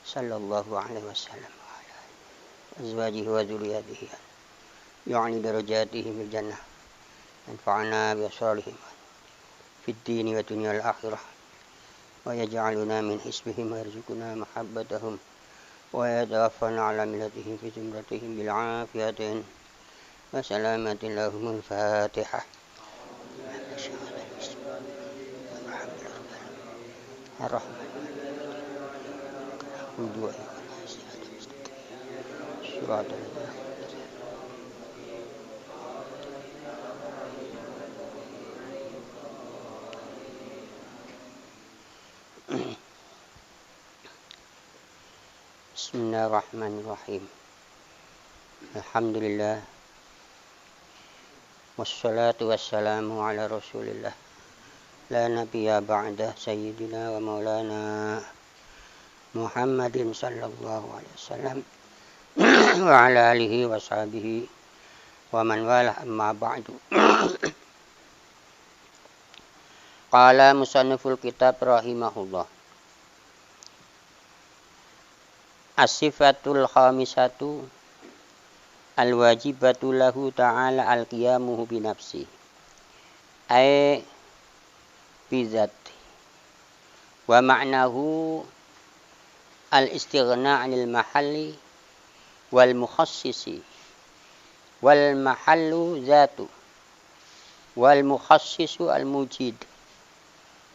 sallallahu alaihi wasallam wa ala azwajihi wa dzurriyyatihi yu'li darajatihim fil jannah yanfa'una bi asrarihim fid dini wa dunyal akhirah wa yaj'aluna min hisbihim wa yarzuquna mahabbatahum wa yatawaffana ala millatihim fi zumratihim bil afiyatin wa salamatin lahumul fatihah. Ar-Rahman Bismillahirrahmanirrahim. Alhamdulillah wassalatu wassalamu ala Rasulillah la nabiyya ba'da sayyidina wa maulana Muhammadin sallallahu alaihi wasallam wa ala alihi wa sahbihi wa man wala amma ba'du. Qala musanniful kitab rahimahullah. As-sifatul khamisatu al-wajibatu lahu ta'ala al-qiyamuhu bi nafsi ay bi zati wa ma'nahu al-istighna' 'anil mahalli wal mukhassisi wal mahallu zatu wal mukhassisu al mujid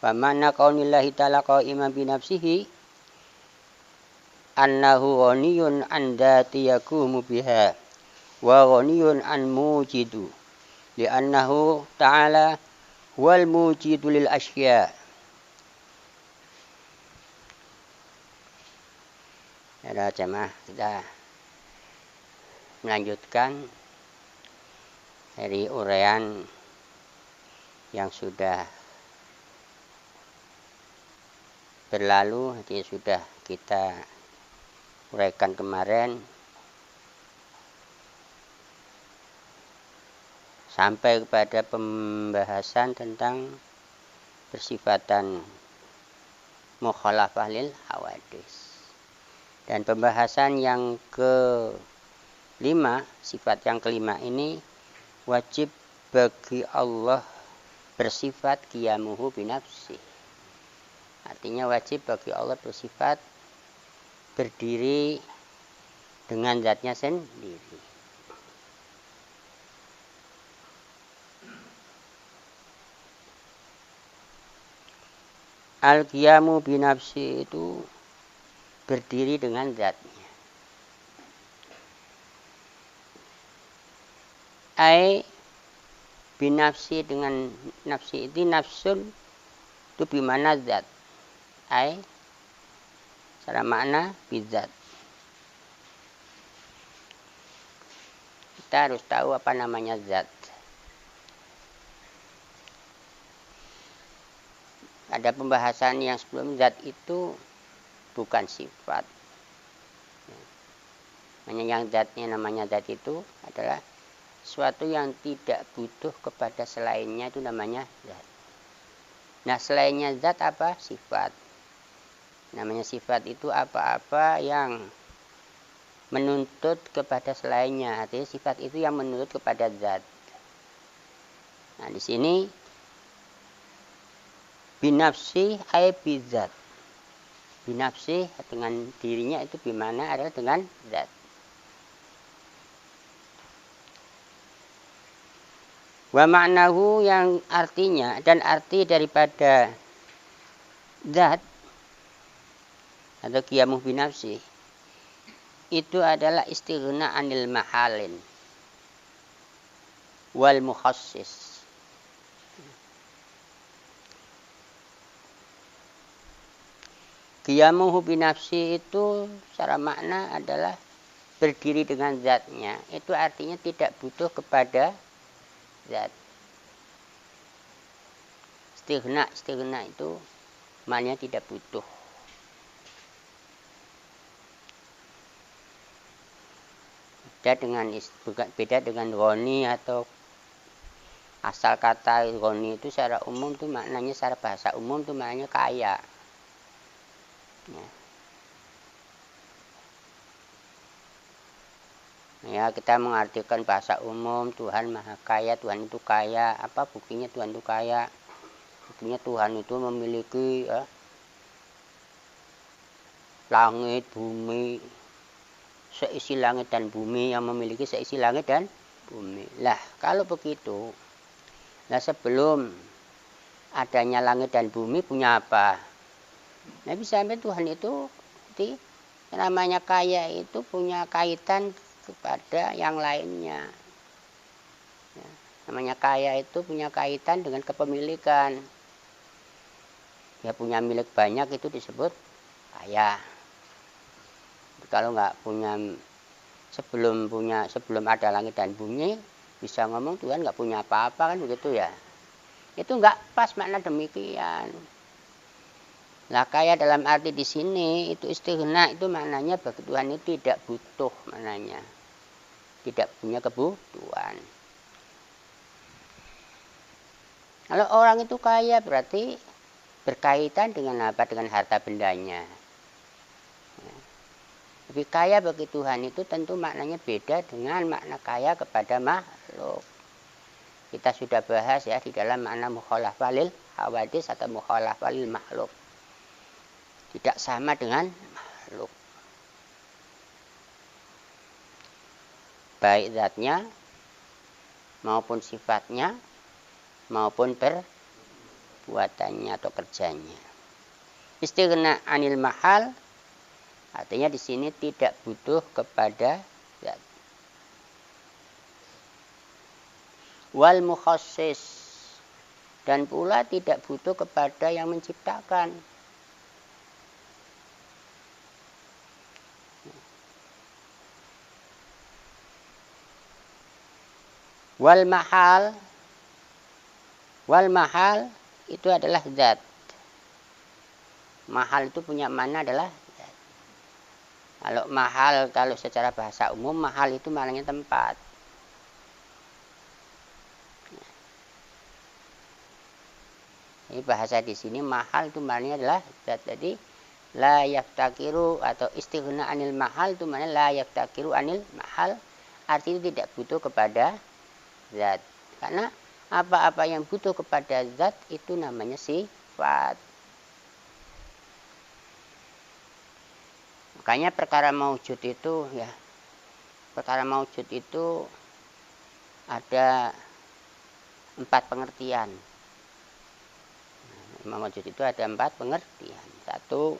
wa ma'na qaunillahi ta'ala qa'iman bi nafsihi annahu ghaniyun an dzati yakumu biha wa ghaniyun an mujidu li'annahu ta'ala wal mujidu lil asya. Ada jemaah, kita melanjutkan dari uraian yang sudah berlalu, jadi sudah kita uraikan kemarin sampai kepada pembahasan tentang bersifatan mukhalafah lil hawadis. Dan pembahasan yang kelima, sifat yang kelima ini wajib bagi Allah bersifat qiyamuhu binafsi. Artinya wajib bagi Allah bersifat berdiri dengan zatnya sendiri. Al-qiyamu binafsi itu berdiri dengan zatnya. Ai binafsi, dengan nafsi itu nafsun itu bimana zat. Ai secara makna bizat. Kita harus tahu apa namanya zat. Ada pembahasan yang sebelum zat itu bukan sifat. Yang zatnya namanya zat itu adalah sesuatu yang tidak butuh kepada selainnya, itu namanya zat. Nah, selainnya zat apa? Sifat. Namanya sifat itu apa-apa yang menuntut kepada selainnya. Artinya sifat itu yang menuntut kepada zat. Nah, di sini binafsi ay bizat. Binafsi dengan dirinya itu bimana adalah dengan zat. Wa ma'nahu, yang artinya dan arti daripada zat atau qiyamuh binafsi itu adalah istighna 'anil mahalin wal mukhassis. Qiyamuhu binafsi itu secara makna adalah berdiri dengan zatnya. Itu artinya tidak butuh kepada zat. Istighna itu maknanya tidak butuh. Beda dengan ghani atau asal kata ghani itu secara umum itu maknanya, secara bahasa umum itu maknanya kaya. Ya. Ya, kita mengartikan bahasa umum Tuhan Maha Kaya, Tuhan itu kaya. Apa buktinya Tuhan itu kaya? Buktinya Tuhan itu memiliki langit, bumi, seisi langit dan bumi, yang memiliki seisi langit dan bumi. Lah, kalau begitu, nah sebelum adanya langit dan bumi punya apa? Nah, bisa sampai Tuhan itu namanya kaya itu punya kaitan kepada yang lainnya. Ya, namanya kaya itu punya kaitan dengan kepemilikan. Ya, punya milik banyak itu disebut kaya. Kalau nggak punya, sebelum ada langit dan bumi, bisa ngomong Tuhan nggak punya apa-apa, kan begitu ya. Itu nggak pas makna demikian. Lah, kaya dalam arti di sini itu istighna, itu maknanya bagi Tuhan itu tidak butuh, maknanya tidak punya kebutuhan. Kalau orang itu kaya berarti berkaitan dengan apa? Dengan harta bendanya. Lebih kaya bagi Tuhan itu tentu maknanya beda dengan makna kaya kepada makhluk. Kita sudah bahas ya di dalam makna mukhalafah lil hawadis atau mukhalafah lil makhluk. Tidak sama dengan makhluk. Baik zatnya maupun sifatnya maupun perbuatannya atau kerjanya. Istighna anil mahal artinya di sini tidak butuh kepada zat. Wal mukhassis, dan pula tidak butuh kepada yang menciptakan. Wal mahal itu adalah zat. Mahal itu punya makna adalah zat. Kalau mahal, kalau secara bahasa umum mahal itu maknanya tempat. Ini bahasa di sini mahal itu maknanya adalah zat. Jadi la yaftakiru atau istighna anil mahal itu maknanya la yaftakiru anil mahal, artinya tidak butuh kepada zat. Karena apa-apa yang butuh kepada zat itu namanya sifat. Makanya perkara maujud itu ya, perkara maujud itu ada 4 pengertian. Maujud itu ada 4 pengertian. Satu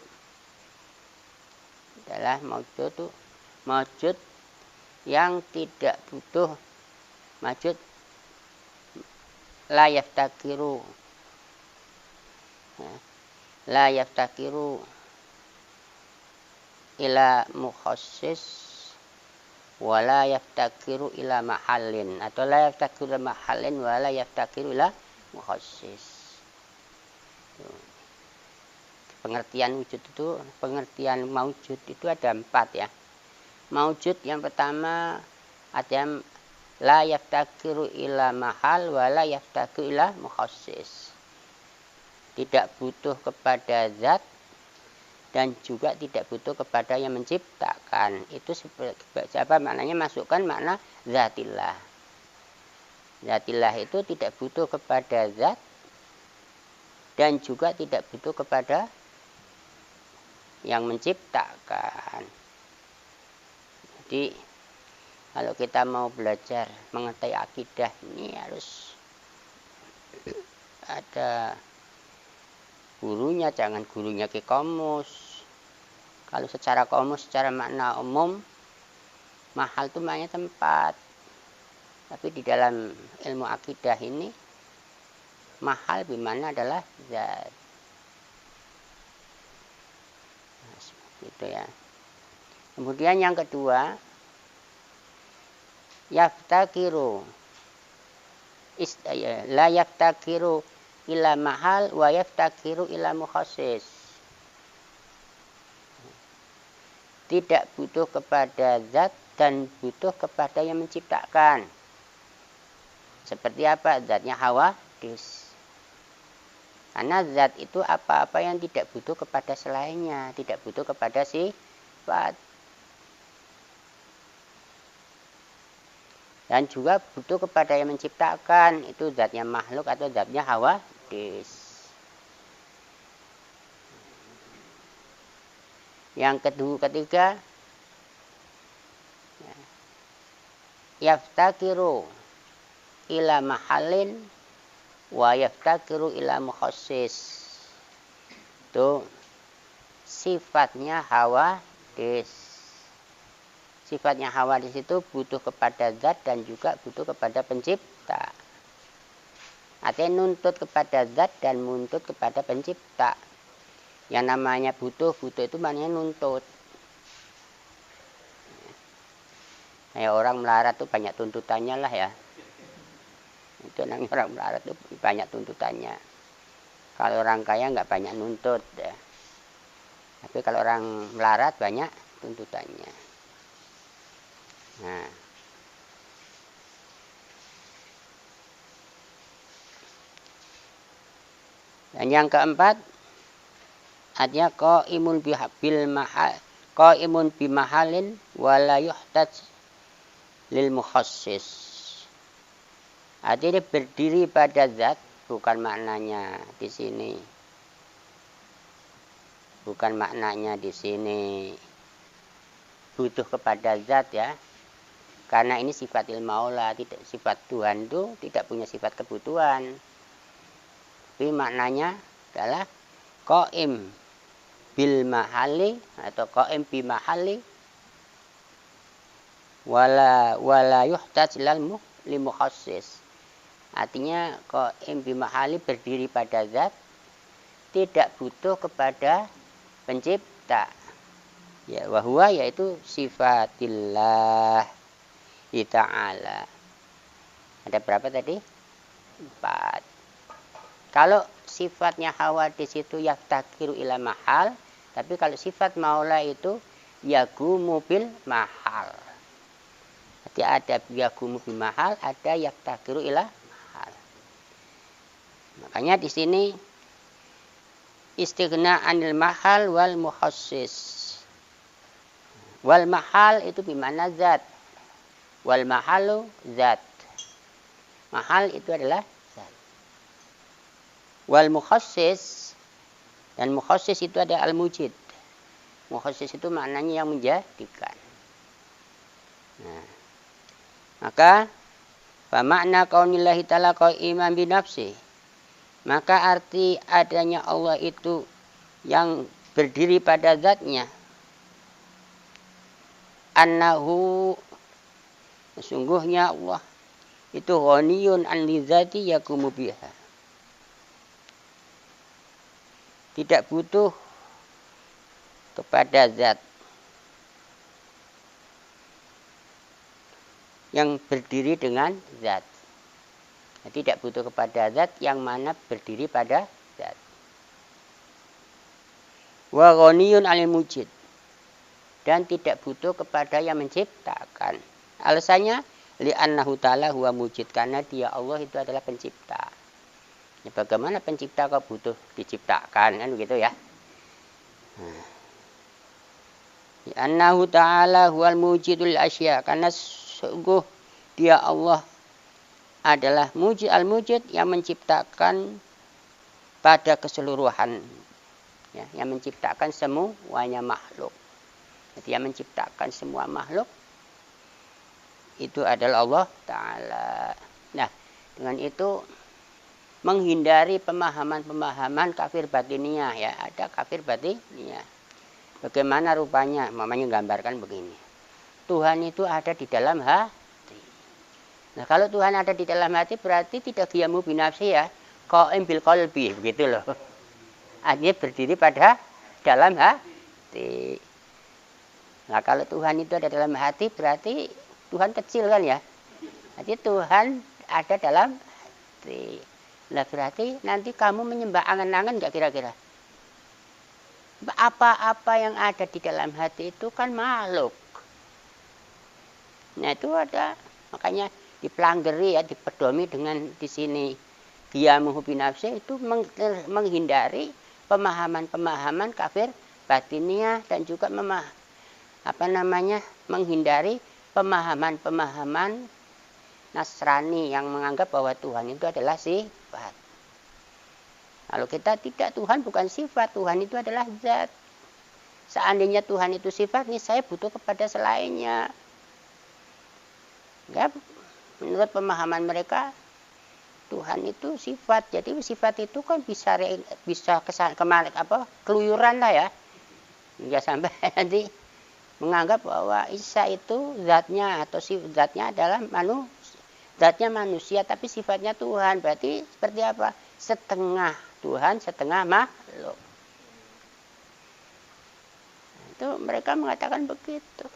adalah maujud yang tidak butuh, maujud la yaftakiru, la yaftakiru ila mukhassis wala yaftakiru ila mahallin, atau la yaftakiru ila mahallin wala yaftakiru ila mukhassis. Pengertian wujud itu, pengertian maujud itu ada 4 ya. Maujud yang pertama ada la yaftakiru ila mahal wa la yaftakiru ila mukhassis. Tidak butuh kepada zat dan juga tidak butuh kepada yang menciptakan. Itu apa maknanya? Masukkan makna zatillah. Zatillah itu tidak butuh kepada zat dan juga tidak butuh kepada yang menciptakan. Jadi kalau kita mau belajar mengenai akidah ini harus ada gurunya, jangan gurunya ke komus. Kalau secara komus, secara makna umum, mahal itu maknanya tempat. Tapi di dalam ilmu akidah ini, mahal bimana adalah zat. Nah, gitu ya. Kemudian yang kedua, yaftakiru, la yaftakiru ila mahal wa yaftakiru ila mukhassis. Tidak butuh kepada zat dan butuh kepada yang menciptakan. Seperti apa? Zatnya hawadis. Karena zat itu apa-apa yang tidak butuh kepada selainnya, tidak butuh kepada sifat. Dan juga butuh kepada yang menciptakan, itu zatnya makhluk atau zatnya hawadis. Yang ketiga, yaftakiru ila mahallin wa yaftakiru ila mukhassis. Itu sifatnya hawadis. Sifatnya hawadis itu butuh kepada zat dan juga butuh kepada pencipta. Artinya nuntut kepada zat dan nuntut kepada pencipta. Yang namanya butuh itu maknanya nuntut. Kayak orang melarat tuh banyak tuntutannya lah ya. Itu namanya orang melarat tuh banyak tuntutannya. Kalau orang kaya nggak banyak nuntut ya. Tapi kalau orang melarat banyak tuntutannya. Nah, dan yang keempat, artinya qaimun bil mahal, qaimun bi mahalin wala yuhtaj lil mukhassis. Artinya berdiri pada zat, bukan maknanya di sini. Bukan maknanya di sini butuh kepada zat ya. Karena ini sifat maula, tidak sifat Tuhan itu tidak punya sifat kebutuhan. Tapi maknanya adalah qaim bil mahali atau qaim bi mahali wala yuhtaj li mukhassis. Artinya qaim bi mahali berdiri pada zat, tidak butuh kepada pencipta. Ya, wahwa yaitu sifatillah ta'ala. Ada berapa tadi? 4. Kalau sifatnya hawadis itu yaftakiru ila mahal, tapi kalau sifat maula itu yagumu bil mahal. Jadi ada yagumu bil mahal, ada yaftakiru ila mahal. Makanya di sini istighna anil mahal wal mukhassis. Wal mahal itu bimana zat. Wal mahalu zat. Mahal itu adalah zat. Wal mukhassis, dan mukhassis itu ada al-mujid. Mukhassis itu maknanya yang menjadikan. Nah, maka fa makna qaunillahi ta'ala qaiman bi nafsi. Maka arti adanya Allah itu yang berdiri pada zatnya. Annahu, sesungguhnya Allah itu ghaniyun an lidzati yakumu biha. Tidak butuh kepada zat yang berdiri dengan zat. Tidak butuh kepada zat yang mana berdiri pada zat. Wa ghaniyun 'anil mujid, dan tidak butuh kepada yang menciptakan. Alasannya li'annahu ta'ala huwa mujid, karena dia Allah itu adalah pencipta. Ya, bagaimana pencipta kok butuh diciptakan, kan begitu ya. Li'annahu ta'ala huwal mujidul asya, karena sungguh dia Allah adalah mujid al-mujid yang menciptakan pada keseluruhan, ya, yang menciptakan semuanya makhluk. Jadi yang menciptakan semua makhluk itu adalah Allah Ta'ala. Nah, dengan itu menghindari pemahaman-pemahaman kafir batiniah, ya, ada kafir batiniah. Bagaimana rupanya? Mamanya gambarkan begini. Tuhan itu ada di dalam hati. Nah, kalau Tuhan ada di dalam hati berarti tidak qiyamu binafsi, ya. Qaim bil qalbi, begitu loh. Artinya berdiri pada dalam hati. Nah, kalau Tuhan itu ada dalam hati berarti Tuhan kecil kan ya. Jadi Tuhan ada dalam hati. Nah, berarti nanti kamu menyembah angan-angan enggak kira-kira? Apa-apa yang ada di dalam hati itu kan makhluk. Nah, itu ada, makanya dipelanggeri, ya, dipedomi dengan di sini qiyamuhu binafsi, itu menghindari pemahaman-pemahaman kafir batiniah dan juga menghindari pemahaman-pemahaman Nasrani yang menganggap bahwa Tuhan itu adalah sifat. Kalau kita tidak, Tuhan bukan sifat, Tuhan itu adalah zat. Seandainya Tuhan itu sifat, nih saya butuh kepada selainnya. Ya, menurut pemahaman mereka, Tuhan itu sifat. Jadi sifat itu kan bisa keluyuran lah ya. Hingga sampai nanti menganggap bahwa Isa itu zatnya atau zatnya adalah zatnya manusia tapi sifatnya Tuhan. Berarti seperti apa? Setengah Tuhan, setengah makhluk. Itu mereka mengatakan begitu.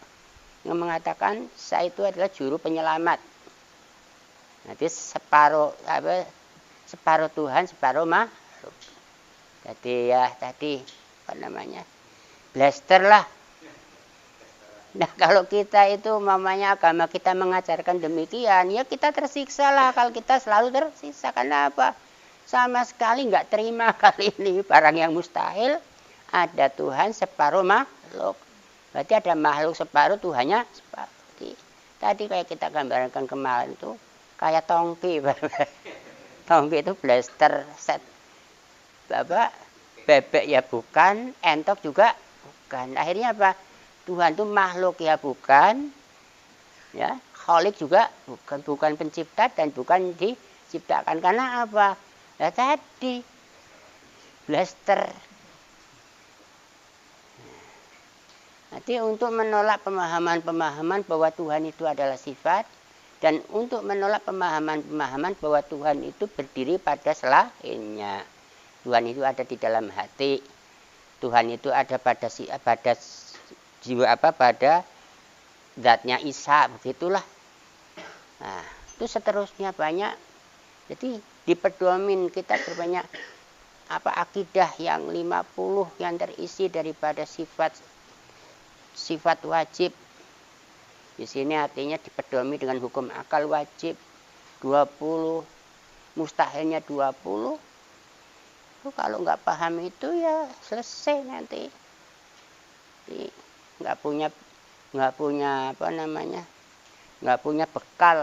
Yang mengatakan Isa itu adalah juru penyelamat. Nanti separuh Tuhan, separuh makhluk. Jadi ya tadi apa namanya? Blaster lah. Nah kalau kita itu mamanya agama kita mengajarkan demikian, ya kita tersiksa lah kalau kita selalu tersiksa. Karena apa? Sama sekali nggak terima kali ini barang yang mustahil. Ada Tuhan separuh makhluk. Berarti ada makhluk separuh, Tuhannya separuh. Tadi kayak kita gambarkan kemarin itu kayak tongki. Tongki itu blaster set. Bebek ya bukan, entok juga bukan. Akhirnya apa? Tuhan itu makhluk ya bukan. Ya, Khalik juga bukan pencipta dan bukan diciptakan. Karena apa? Ya tadi blaster. Nanti untuk menolak pemahaman-pemahaman bahwa Tuhan itu adalah sifat dan untuk menolak pemahaman-pemahaman bahwa Tuhan itu berdiri pada selainnya. Tuhan itu ada di dalam hati. Tuhan itu ada pada jiwa pada zatnya Isa, begitulah. Nah, itu seterusnya banyak. Jadi di pedomin kita berbanyak akidah yang 50 yang terisi daripada sifat wajib. Di sini artinya dipedomi dengan hukum akal wajib 20, mustahilnya 20. Kalau nggak paham itu ya selesai nanti. Nggak punya bekal.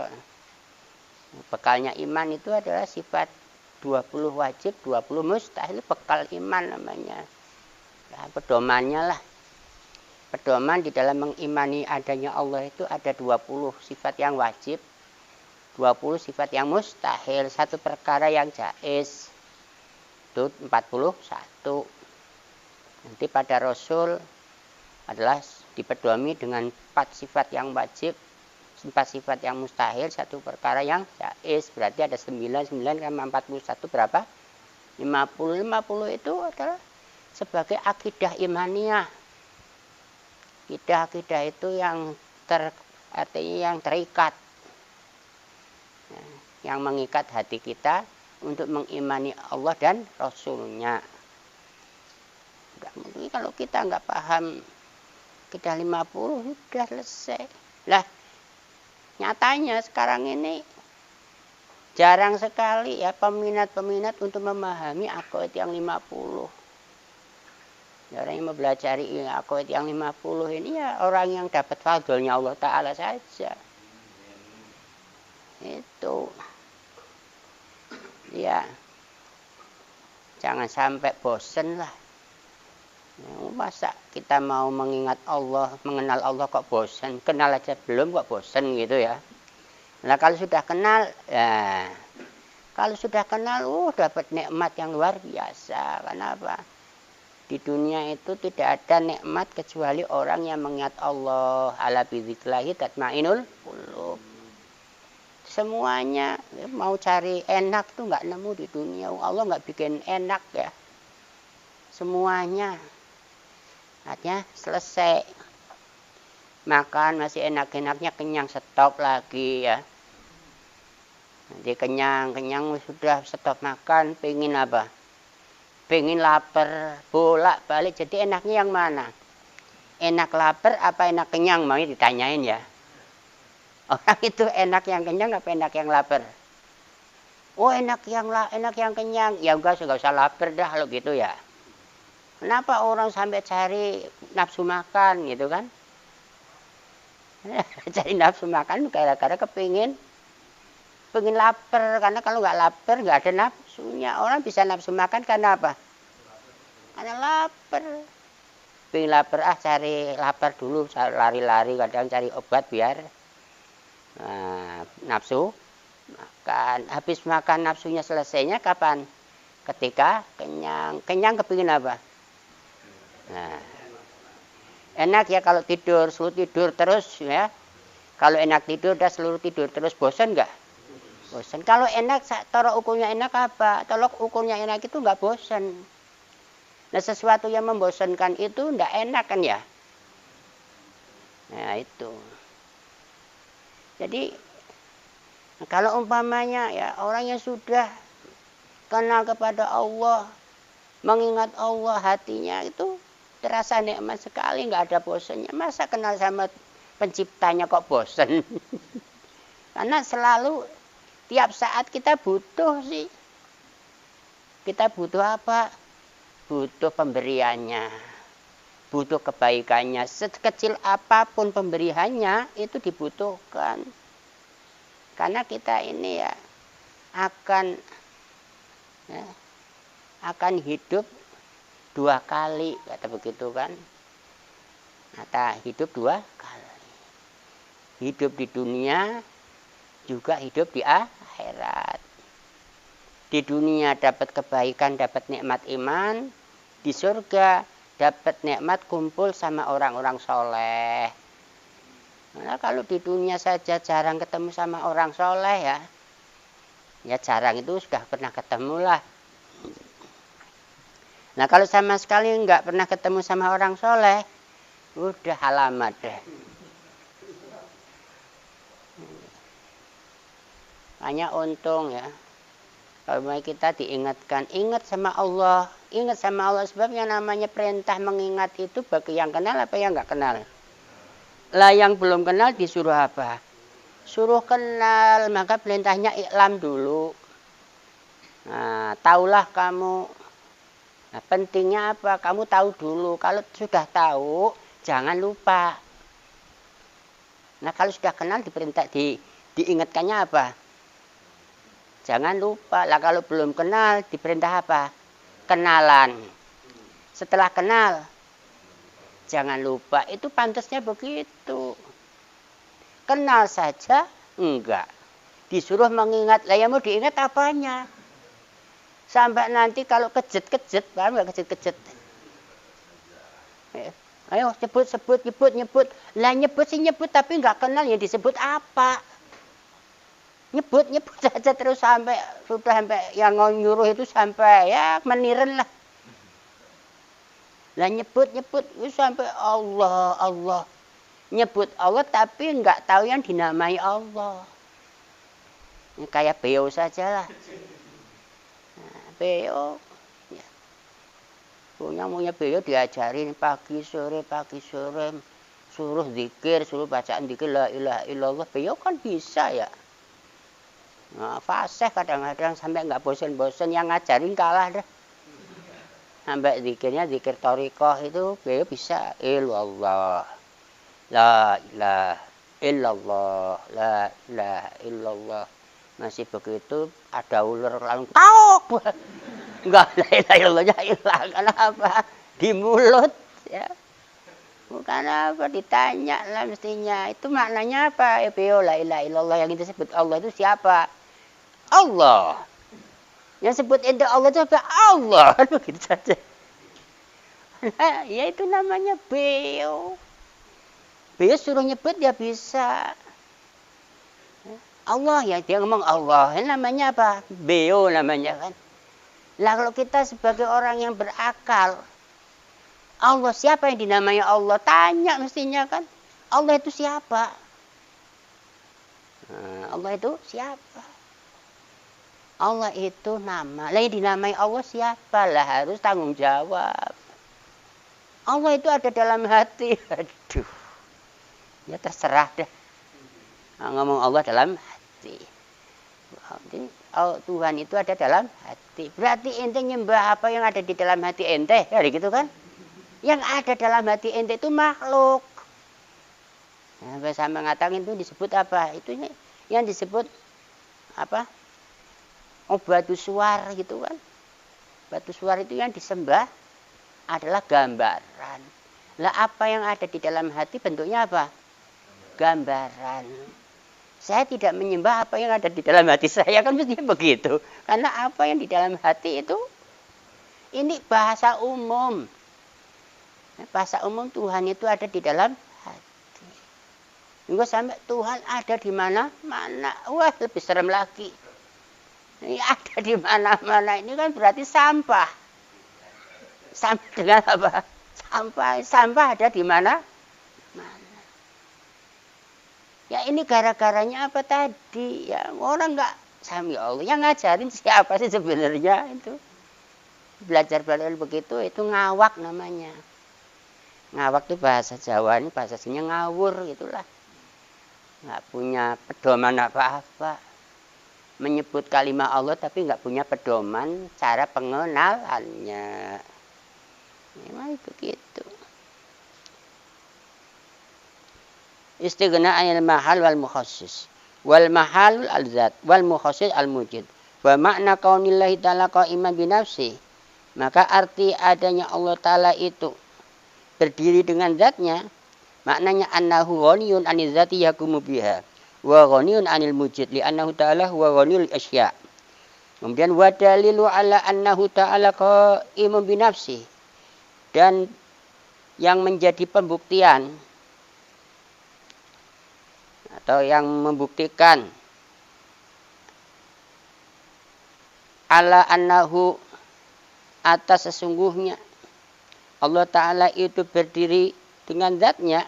Bekalnya iman itu adalah sifat 20 wajib, 20 mustahil, bekal iman namanya. Nah, pedomannya lah. Pedoman di dalam mengimani adanya Allah itu ada 20 sifat yang wajib, 20 sifat yang mustahil, satu perkara yang jaiz. Itu 41. Nanti pada Rasul adalah dipedomi dengan 4 sifat yang wajib, 4 sifat yang mustahil, satu perkara yang jaiz. Berarti ada 9 sama 41 berapa? 50. 50 itu adalah sebagai akidah imaniyah. Akidah itu yang artinya yang terikat, yang mengikat hati kita untuk mengimani Allah dan Rasulnya. Kalau kita nggak paham akidah 50 sudah selesai. Lah nyatanya sekarang ini jarang sekali ya peminat-peminat untuk memahami akidah yang 50. Orang yang mempelajari akidah yang 50 ini ya orang yang dapat fadlnya Allah Ta'ala saja. Itu. Ya. Jangan sampai bosen lah. Masa kita mau mengingat Allah, mengenal Allah kok bosen? Kenal aja belum kok bosen gitu ya. Nah kalau sudah kenal, ya. Kalau sudah kenal, dapat nikmat yang luar biasa. Kenapa? Di dunia itu tidak ada nikmat kecuali orang yang mengingat Allah. Ala bidzikrillahi tatmainul qulub. Semuanya mau cari enak tuh nggak nemu di dunia. Allah nggak bikin enak ya. Semuanya. Artinya selesai. Makan masih enak-enaknya, kenyang stop lagi ya. Nanti kenyang sudah stop makan, pengen apa? Pengen lapar, bolak-balik. Jadi enaknya yang mana? Enak lapar apa enak kenyang? Mau ditanyain ya. Orang itu enak yang kenyang apa enak yang lapar? Oh enak yang kenyang. Ya enggak usah lapar dah kalau gitu ya. Kenapa orang sampai cari nafsu makan gitu kan? Cari nafsu makan gara-gara kepingin pengen lapar, karena kalau nggak lapar nggak ada nafsunya. Orang bisa nafsu makan karena apa? Karena lapar. Pengen lapar, cari lapar dulu, lari-lari, kadang cari obat biar nafsu makan. Habis makan nafsunya selesainya kapan? Ketika kenyang. Kenyang kepingin apa? Nah, enak ya kalau tidur, seluruh tidur terus ya. Kalau enak tidur, udah seluruh tidur terus, bosan nggak? Bosan. Kalau enak, tolok ukurnya enak apa? Tolok ukurnya enak itu nggak bosan. Nah, sesuatu yang membosankan itu nggak enak kan ya? Nah, itu. Jadi, kalau umpamanya ya orang yang sudah kenal kepada Allah, mengingat Allah, hatinya itu terasa nikmat sekali, nggak ada bosannya. Masa kenal sama penciptanya kok bosan? Karena selalu tiap saat kita butuh sih. Kita butuh apa? Butuh pemberiannya, butuh kebaikannya. Sekecil apapun pemberiannya itu dibutuhkan. Karena kita ini ya akan hidup 2 kali, kata begitu kan. Kata hidup 2 kali. Hidup di dunia, juga hidup di akhirat. Di dunia dapat kebaikan, dapat nikmat iman. Di surga dapat nikmat kumpul sama orang-orang soleh. Nah, kalau di dunia saja jarang ketemu sama orang soleh ya jarang itu sudah pernah ketemu lah. Nah, kalau sama sekali nggak pernah ketemu sama orang soleh, udah alamat deh. Hanya untung ya. Kalau kita diingatkan, ingat sama Allah sebab yang namanya perintah mengingat itu bagi yang kenal apa yang nggak kenal. Lah yang belum kenal disuruh apa? Suruh kenal, maka perintahnya iklam dulu. Nah, taulah kamu. Nah, pentingnya apa? Kamu tahu dulu. Kalau sudah tahu, jangan lupa. Nah, kalau sudah kenal diperintah diingatkannya apa? Jangan lupa. Lah kalau belum kenal diperintah apa? Kenalan. Setelah kenal, jangan lupa. Itu pantasnya begitu. Kenal saja enggak. Disuruh mengingat. Lah ya mau diingat apanya? Sampai nanti kalau kejet-kejet, paham nggak kejet-kejet? Ayo nyebut. Lah nyebut tapi nggak kenal yang disebut apa? Nyebut saja terus sampai yang nyuruh itu sampai ya meniren lah. Lah nyebut sampai Allah. Nyebut Allah tapi nggak tahu yang dinamai Allah. Ini kayak beo saja lah. Nah, beo ya. Punya beo diajarin pagi sore suruh zikir, suruh bacaan zikir la ilaha illallah. Beo kan bisa ya. Nah, fasih kadang-kadang sampai nggak bosen-bosen, yang ngajarin kalah dah. Sampai zikirnya zikir thariqah itu beliau bisa illallah, la ilaha illallah, la ilaha illallah. Masih begitu ada ular lalu tauk, nggak la ilaha illallahnya hilang. Kenapa? Di mulut ya. Bukan apa, ditanya lah mestinya. Itu maknanya apa? Ya beliau la ilaha illallah, yang kita sebut Allah itu siapa? Allah. Yang sebut ente Allah itu apa? Allah. Begitu saja. Nah, ya itu namanya beo. Beo suruh nyebut dia bisa. Allah ya, dia ngomong Allah. Ini namanya apa? Beo namanya kan. Lah kalau kita sebagai orang yang berakal, Allah siapa yang dinamai Allah? Tanya mestinya kan. Allah itu siapa? Nah, Allah itu siapa? Allah itu nama. Lah yang dinamai Allah siapa? Lah harus tanggung jawab. Allah itu ada dalam hati. Aduh. Ya terserah deh. Nah, ngomong Allah dalam hati. Jadi Tuhan itu ada dalam hati. Berarti ente nyembah apa yang ada di dalam hati ente? Ya gitu kan? Yang ada dalam hati ente itu makhluk. Nah, bahasa mengatakan itu disebut apa? Itu yang disebut batu suar gitu kan. Batu suar itu yang disembah adalah gambaran. Lah apa yang ada di dalam hati bentuknya apa? Gambaran. Saya tidak menyembah apa yang ada di dalam hati saya, kan mestinya begitu. Karena apa yang di dalam hati itu ini bahasa umum. Bahasa umum Tuhan itu ada di dalam hati. Juga sampai Tuhan ada di mana-mana. Wah, lebih serem lagi. Ini ada di mana-mana. Ini kan berarti sampah. Sampah dengan apa? Sampah ada di mana? Mana? Ya ini gara-garanya apa tadi? Ya orang nggak sami Allah. Yang ngajarin siapa sih sebenarnya itu? Belajar begitu itu ngawak namanya. Ngawak itu bahasa Jawa, ini bahasa sini ngawur gitulah. Nggak punya pedoman apa-apa. Menyebut kalimat Allah tapi nggak punya pedoman cara pengenalannya. Memang begitu. Istighna anil mahal wal mukhassis. Wal mahalul al-zat wal mukhassis al-mujid. Wa makna kaunillahi ta'ala qa'iman binafsi. Maka arti adanya Allah Ta'ala itu berdiri dengan zatnya, maknanya annahu ghaniyun anil zati yakumu biha. Wa ghaniyun anil mujid li annahu ta'ala huwa ghaniyul asya. Kemudian wa dalilu ala annahu ta'ala qa'imun binafsi. Dan yang menjadi pembuktian atau yang membuktikan ala annahu atas sesungguhnya Allah Ta'ala itu berdiri dengan zatnya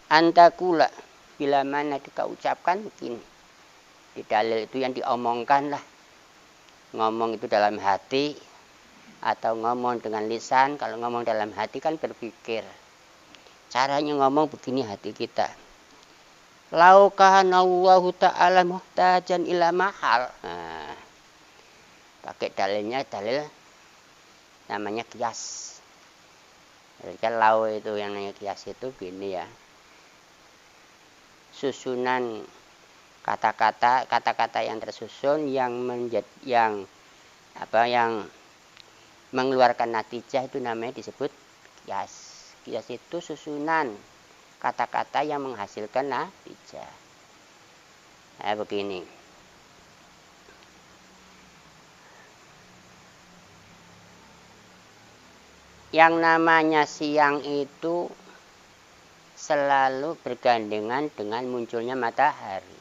antakula bila mana kita ucapkan begini. Di dalil itu yang diomongkan lah. Ngomong itu dalam hati atau ngomong dengan lisan. Kalau ngomong dalam hati kan berpikir. Caranya ngomong begini hati kita. Lau kahanallahu ta'ala muhtajan ila mahal. Nah, pakai dalilnya dalil namanya kias. Jadi lau itu yang namanya kias itu gini ya. Susunan kata-kata yang tersusun yang mengeluarkan natijah itu namanya disebut kias. Kias itu susunan kata-kata yang menghasilkan natijah. Nah, begini. Yang namanya siang itu selalu bergandengan dengan munculnya matahari.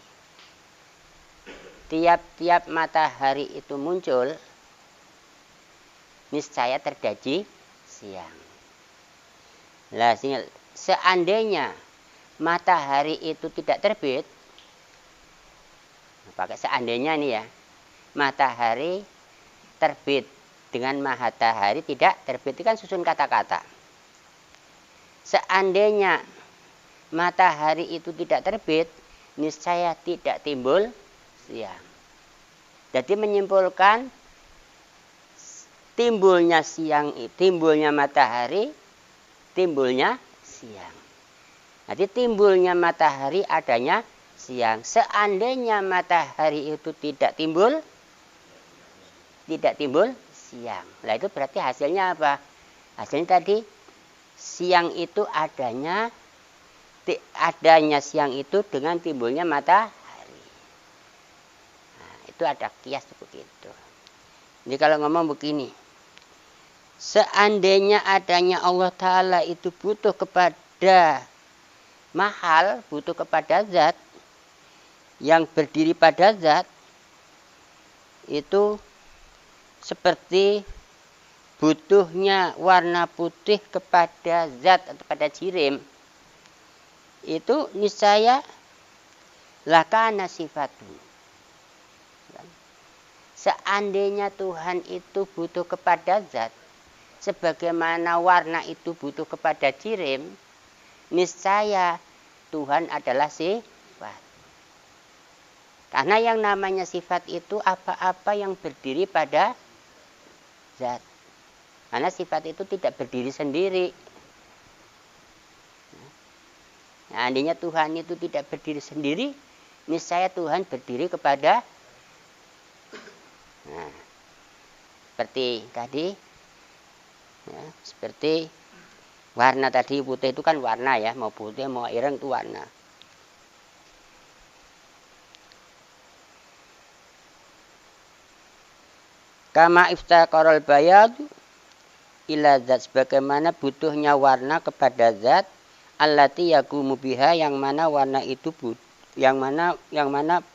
Tiap-tiap matahari itu muncul, niscaya terjadi siang. Lah, seandainya matahari itu tidak terbit, pakai seandainya nih ya, matahari terbit dengan matahari tidak terbit, itu kan susun kata-kata. Seandainya matahari itu tidak terbit, niscaya tidak timbul siang. Jadi menyimpulkan timbulnya siang, timbulnya matahari, timbulnya siang. Jadi timbulnya matahari adanya siang. Seandainya matahari itu tidak timbul siang. Nah itu berarti hasilnya apa? Hasilnya tadi siang itu adanya siang itu dengan timbulnya matahari. Nah, itu ada kias begitu. Jadi kalau ngomong begini, seandainya adanya Allah Ta'ala itu butuh kepada mahal, butuh kepada zat yang berdiri pada zat, itu seperti butuhnya warna putih kepada zat atau pada jirim, itu niscaya lakana sifatun. Seandainya Tuhan itu butuh kepada zat, sebagaimana warna itu butuh kepada jirim, niscaya Tuhan adalah sifat. Karena yang namanya sifat itu apa-apa yang berdiri pada zat. Karena sifat itu tidak berdiri sendiri. Nah, andainya Tuhan itu tidak berdiri sendiri, niscaya Tuhan berdiri kepada seperti tadi, ya, seperti warna tadi, putih itu kan warna ya, mau putih mau ireng itu warna. Kama iftaqarul bayad ila zat, sebagaimana butuhnya warna kepada zat, allati yaqumu biha, yang mana warna itu yang mana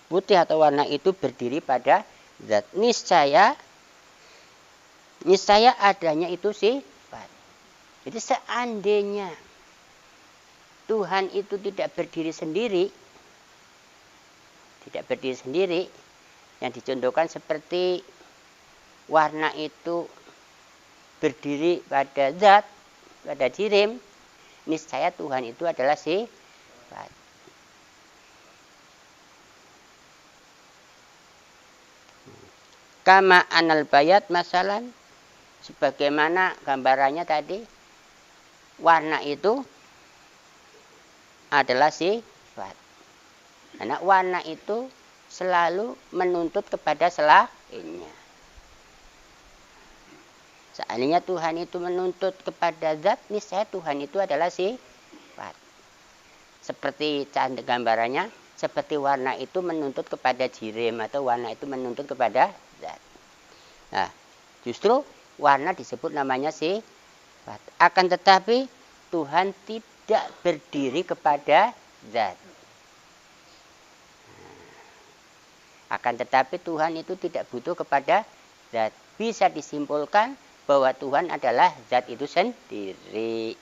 putih atau warna itu berdiri pada zat. Niscaya adanya itu sifat. Jadi seandainya Tuhan itu tidak berdiri sendiri, yang dicontohkan seperti warna itu berdiri pada zat, pada jirim, niscaya Tuhan itu adalah sifat. Kama anal bayat masalan, sebagaimana gambarannya tadi, warna itu adalah sifat. Karena warna itu selalu menuntut kepada selainnya. Seandainya Tuhan itu menuntut kepada zat, niscaya Tuhan itu adalah sifat. Seperti gambarannya, seperti warna itu menuntut kepada jirim, atau warna itu menuntut kepada zat. Nah, justru warna disebut namanya sifat. Akan tetapi Tuhan tidak berdiri kepada zat. Akan tetapi Tuhan itu tidak butuh kepada zat. Bisa disimpulkan bahwa Tuhan adalah zat itu sendiri.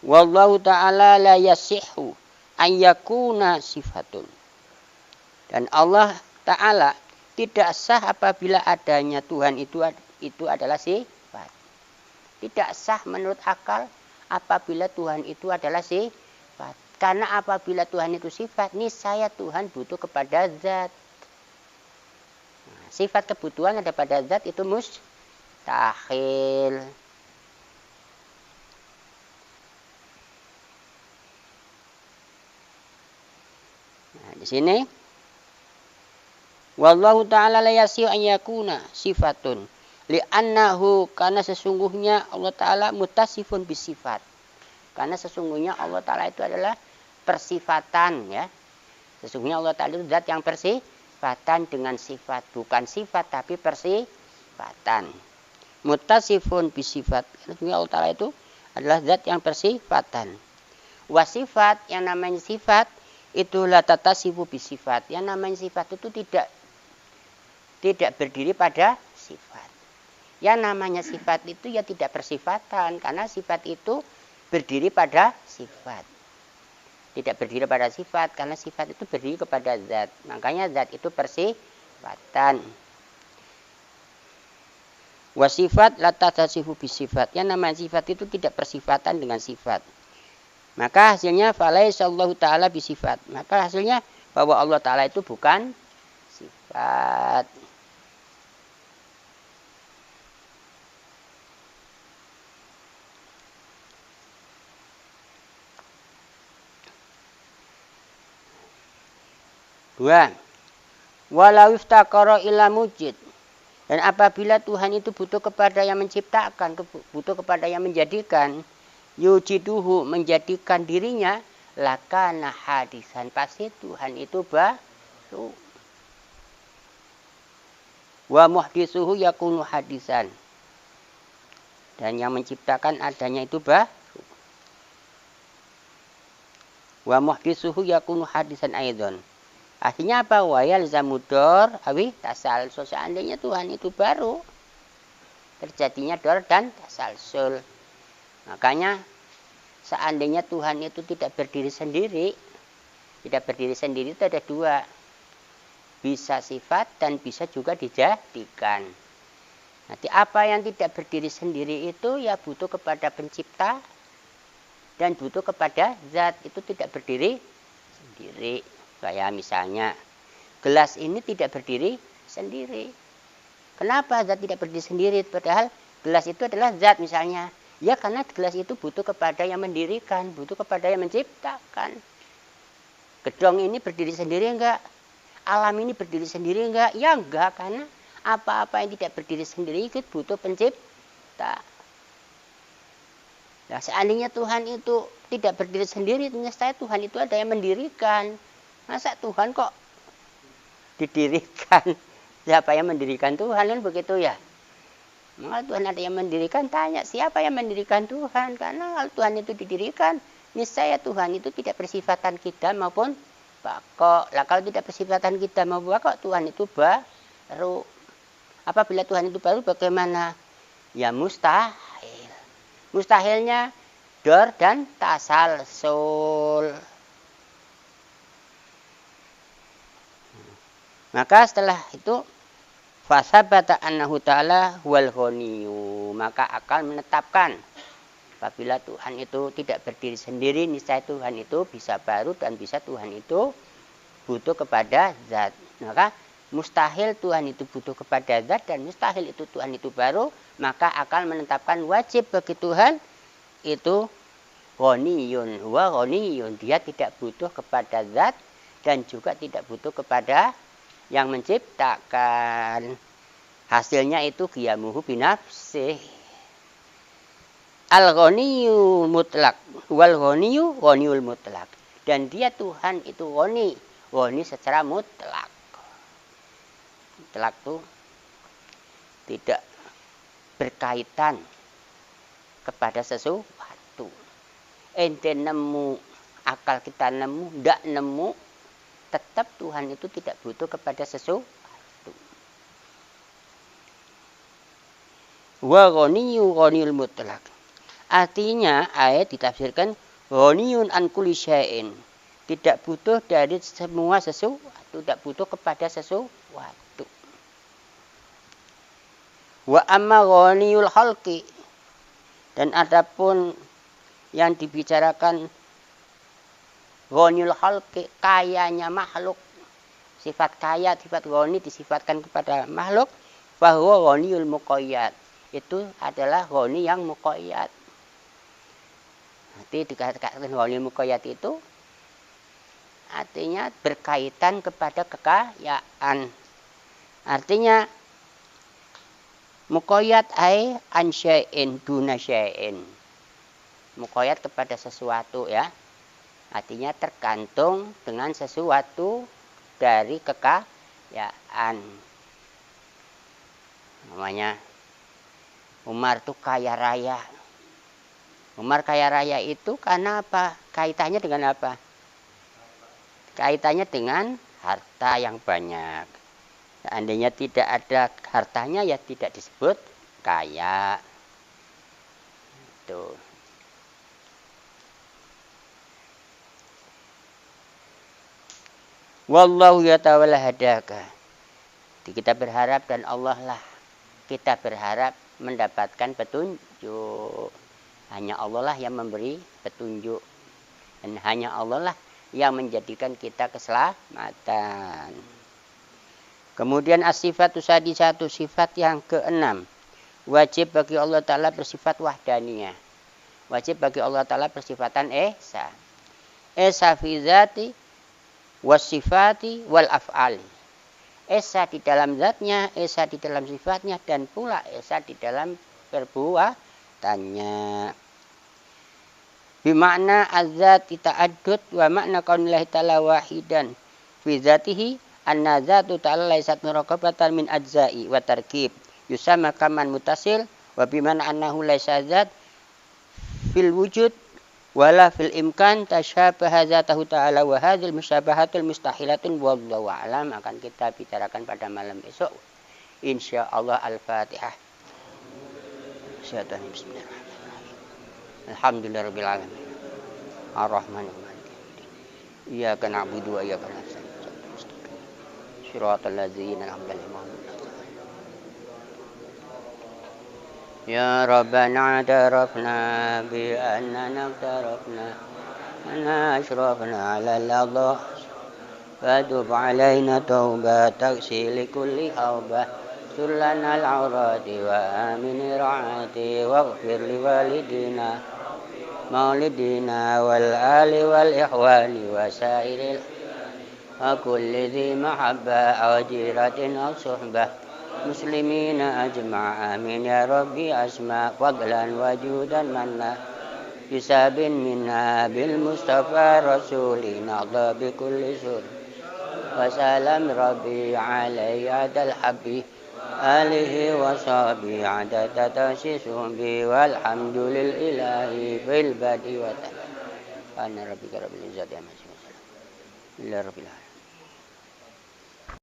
Wallahu ta'ala la yasihhu an yakuna sifatun. Dan Allah Ta'ala tidak sah apabila adanya Tuhan itu adalah sifat. Tidak sah menurut akal apabila Tuhan itu adalah sifat. Karena apabila Tuhan itu sifat, niscaya Tuhan butuh kepada zat. Nah, sifat kebutuhan ada pada zat itu mustahil. Nah, di sini wallahu ta'ala la yasihu an yakuna sifatun li'annahu, karena sesungguhnya Allah Ta'ala mutasifun bisifat. Karena sesungguhnya Allah Ta'ala itu adalah persifatan, ya. Sesungguhnya Allah Ta'ala itu zat yang persifatan dengan sifat, bukan sifat tapi persifatan. Mutasifun bisifat. Sesungguhnya Allah Ta'ala itu adalah zat yang persifatan. Wasifat, yang namanya sifat itu la tatasifu bisifat. Yang namanya sifat itu tidak berdiri pada sifat. Yang namanya sifat itu ya tidak persifatan, karena sifat itu berdiri pada sifat. Tidak berdiri pada sifat, karena sifat itu berdiri kepada zat. Makanya zat itu persifatan. Wasifat la tatasifu bisifat. Yang namanya sifat itu tidak persifatan dengan sifat. Maka hasilnya falaisallahu ta'ala bisifat. Maka hasilnya bahwa Allah Ta'ala itu bukan sifat. Dua, walau iftaqara ila mujid. Dan apabila Tuhan itu butuh kepada yang menciptakan, butuh kepada yang menjadikan, yujiduhu, menjadikan dirinya, lakana hadisan, pasti Tuhan itu baru. Wa muhdisuhu yakunu hadisan. Dan yang menciptakan adanya itu baru. Wa muhdisuhu yakunu hadisan aidon. Artinya apa? Wa yalzamudor awi tasalsul. Seandainya Tuhan itu baru, terjadinya dor dan tasalsul. Makanya seandainya Tuhan itu tidak berdiri sendiri, itu ada dua. Bisa sifat dan bisa juga dijadikan. Nanti apa yang tidak berdiri sendiri itu ya butuh kepada pencipta dan butuh kepada zat, itu tidak berdiri sendiri. Kayak misalnya gelas ini tidak berdiri sendiri. Kenapa zat tidak berdiri sendiri? Padahal gelas itu adalah zat misalnya. Ya karena gelas itu butuh kepada yang mendirikan, butuh kepada yang menciptakan. Gedong ini berdiri sendiri enggak? Alam ini berdiri sendiri enggak? Ya enggak, karena apa-apa yang tidak berdiri sendiri itu butuh pencipta. Nah, seandainya Tuhan itu tidak berdiri sendiri, saya Tuhan itu ada yang mendirikan. Masa Tuhan kok didirikan? Siapa yang mendirikan Tuhan, kan begitu ya? Maka Tuhan ada yang mendirikan, tanya siapa yang mendirikan Tuhan? Karena kalau Tuhan itu didirikan, niscaya Tuhan itu tidak bersifatan kita maupun bakok. Lah kalau tidak bersifatan kita maupun bakok, Tuhan itu baru. Apabila Tuhan itu baru, bagaimana? Ya mustahil. Mustahilnya dor dan tasalsul. Maka setelah itu fasabata annahu ta'ala wal ghaniyu, maka akal menetapkan apabila Tuhan itu tidak berdiri sendiri, niscaya Tuhan itu bisa baru dan bisa Tuhan itu butuh kepada zat. Maka mustahil Tuhan itu butuh kepada zat dan mustahil itu Tuhan itu baru, maka akal menetapkan wajib bagi Tuhan itu ghaniyun wa ghaniyun, dia tidak butuh kepada zat dan juga tidak butuh kepada yang menciptakan. Hasilnya itu qiyamuhu binafsih. Al-ghaniyyu mutlak wal ghaniyyu ghaniyul mutlak. Dan dia Tuhan itu ghani, ghani secara mutlak. Mutlak itu tidak berkaitan kepada sesuatu. Ente nemu, akal kita nemu, ndak nemu, tetap Tuhan itu tidak butuh kepada sesuatu. Wa ghaniyyu ghaniyul mutlak. Artinya ayat ditafsirkan ghaniyun an kulli syai'in. Tidak butuh dari semua sesuatu, tidak butuh kepada sesuatu. Wa amma ghaniyul khalqi, dan adapun yang dibicarakan ghaniyul khalqi, kayanya makhluk, sifat kaya, sifat ghani disifatkan kepada makhluk, bahwa ghaniyul muqayyad, itu adalah ghani yang muqayyad. Nanti dikatakan ghaniyul muqayyad itu artinya berkaitan kepada kekayaan. Artinya muqayyad ai an syai'in duna syai'in. Muqayyad kepada sesuatu ya. Artinya tergantung dengan sesuatu dari kekayaan. Namanya Umar itu kaya raya. Umar kaya raya itu karena apa? Kaitannya dengan apa? Kaitannya dengan harta yang banyak. Seandainya tidak ada hartanya ya tidak disebut kaya. Tuh. Wallahu yatawalla hadaka. Kita berharap dan Allah lah kita berharap mendapatkan petunjuk. Hanya Allah lah yang memberi petunjuk. Dan hanya Allah lah yang menjadikan kita keselamatan. Kemudian as-sifatu sadisatu, sifat yang keenam. Wajib bagi Allah Ta'ala bersifat wahdaniyah. Wajib bagi Allah Ta'ala bersifatan esa. Esa fi zati wasifati wal af'ali. Esa di dalam zatnya, esa di dalam sifatnya, dan pula esa di dalam perbuatannya. Bimakna az-zati ta'addud wa makna kaunillahi ta'ala wahidan fi zatihi anna zatu ta'ala laysat muraqabatan min ajza'i wa tarkib yusamma kaman mutasil wa bimakna annahu laysa zat fil wujud wala fil imkan tasyabaha zatahu ta'ala wa hadzal musyabahatul mustahilatun wallahu a'lam. Akan kita bicarakan pada malam besok insyaallah. Al-Fatihah. Bismillahirrahmanirrahim. Alhamdulillahirabbil alamin. Arrahmanir rahim. Iyyaka na'budu wa iyyaka nasta'in. Shiratal ladzina an'amta 'alaihim. Ya Rabbana tarafna bi annana tarafna anna ashrafna 'ala al-Allah fadub 'alaina tauba taghsil kulli hawbah sullana al-'awrati wa amin ra'ati waghfir li walidina maulidina wal ali wal ikhwani wa sairil وكل ذي محبة أو جيرة أو صحبة مسلمين أجمع آمين يا ربي أسمع فضلا وجودا منا حساب منا بالمصطفى رسول نرضى بكل سر وسلام ربي علي عد الحب آله وصحبه عدد تأسيسهم بي والحمد لله في البدء والتالي أن ربك رب العزة عما يصفون إلا رب العالمين.